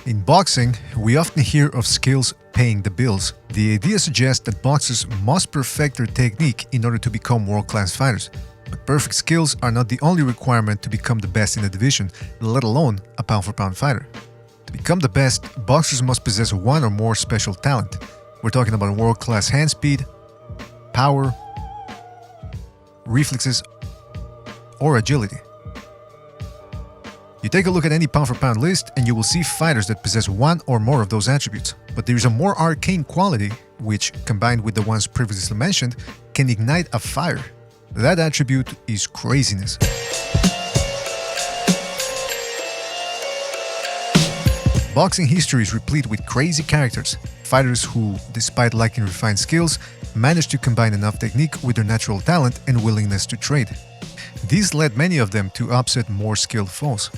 In boxing, we often hear of skills paying the bills. The idea suggests that boxers must perfect their technique in order to become world-class fighters. But perfect skills are not the only requirement to become the best in the division, let alone a pound-for-pound fighter. To become the best, boxers must possess one or more special talent. We're talking about world-class hand speed, power, reflexes, or agility. You take a look at any pound-for-pound list and you will see fighters that possess one or more of those attributes. But there is a more arcane quality which, combined with the ones previously mentioned, can ignite a fire. That attribute is craziness. Boxing history is replete with crazy characters, fighters who, despite lacking refined skills, managed to combine enough technique with their natural talent and willingness to trade. These led many of them to upset more skilled foes.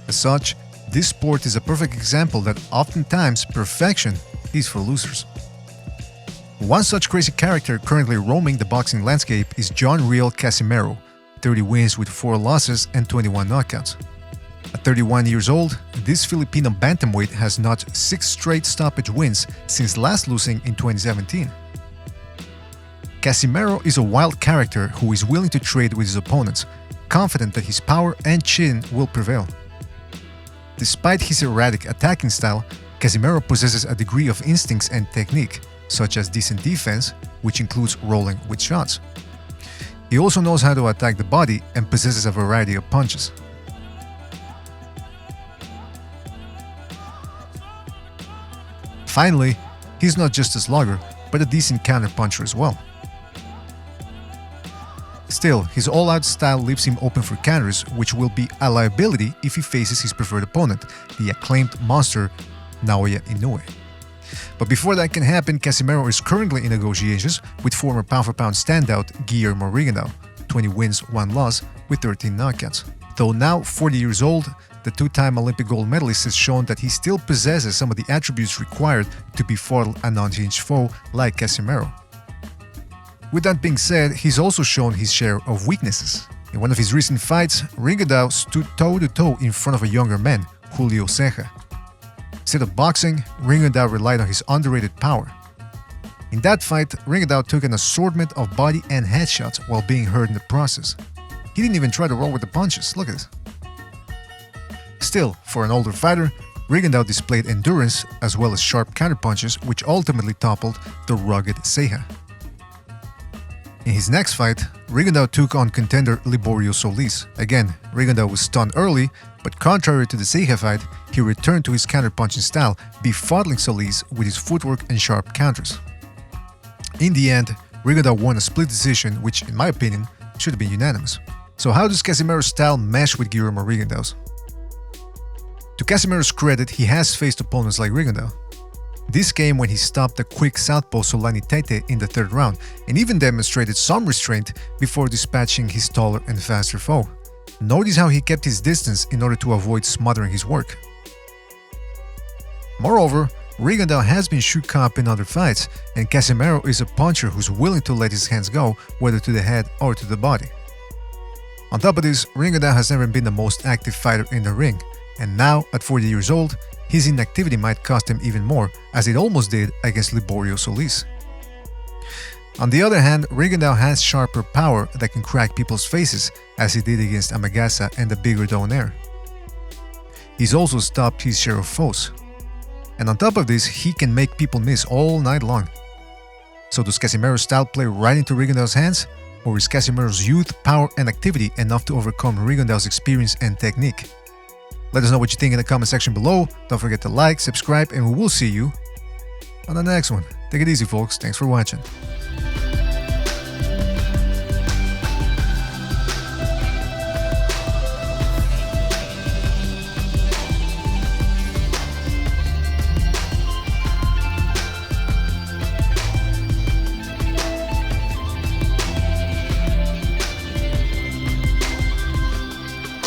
As such, this sport is a perfect example that oftentimes perfection is for losers. One such crazy character currently roaming the boxing landscape is Johnriel Casimero, 30 wins with 4 losses and 21 knockouts. At 31 years old, this Filipino bantamweight has notched 6 straight stoppage wins since last losing in 2017. Casimero is a wild character who is willing to trade with his opponents, confident that his power and chin will prevail. Despite his erratic attacking style, Casimero possesses a degree of instincts and technique, such as decent defense, which includes rolling with shots. He also knows how to attack the body and possesses a variety of punches. Finally, he's not just a slugger, but a decent counter-puncher as well. Still, his all-out style leaves him open for counters, which will be a liability if he faces his preferred opponent, the acclaimed monster Naoya Inoue. But before that can happen, Casimero is currently in negotiations with former pound-for-pound standout Guillermo Rigondeaux, 20 wins, 1 loss, with 13 knockouts. Though now 40 years old, the two-time Olympic gold medalist has shown that he still possesses some of the attributes required to befoil a non-change foe like Casimero. With that being said, he's also shown his share of weaknesses. In one of his recent fights, Rigondeaux stood toe-to-toe in front of a younger man, Julio Ceja. Instead of boxing, Rigondeaux relied on his underrated power. In that fight, Rigondeaux took an assortment of body and headshots while being hurt in the process. He didn't even try to roll with the punches, look at this. Still, for an older fighter, Rigondeaux displayed endurance as well as sharp counterpunches which ultimately toppled the rugged Ceja. In his next fight, Rigondeaux took on contender Liborio Solis. Again, Rigondeaux was stunned early, but contrary to the Ceja fight, he returned to his counterpunching style, befuddling Solis with his footwork and sharp counters. In the end, Rigondeaux won a split decision which, in my opinion, should have been unanimous. So how does Casimero's style mesh with Guillermo Rigondeaux's? To Casimero's credit, he has faced opponents like Rigondeaux. This came when he stopped the quick southpaw Solani Tete in the 3rd round and even demonstrated some restraint before dispatching his taller and faster foe. Notice how he kept his distance in order to avoid smothering his work. Moreover, Rigondeaux has been shook up in other fights, and Casimero is a puncher who's willing to let his hands go, whether to the head or to the body. On top of this, Rigondeaux has never been the most active fighter in the ring, and now, at 40 years old, his inactivity might cost him even more, as it almost did against Liborio Solis. On the other hand, Rigondeaux has sharper power that can crack people's faces, as he did against Amagasa and the bigger Donaire. He's also stopped his share of foes. And on top of this, he can make people miss all night long. So does Casimero's style play right into Rigondeaux's hands? Or is Casimero's youth, power and activity enough to overcome Rigondeaux's experience and technique? Let us know what you think in the comment section below. Don't forget to like, subscribe, and we will see you on the next one. Take it easy, folks. Thanks for watching.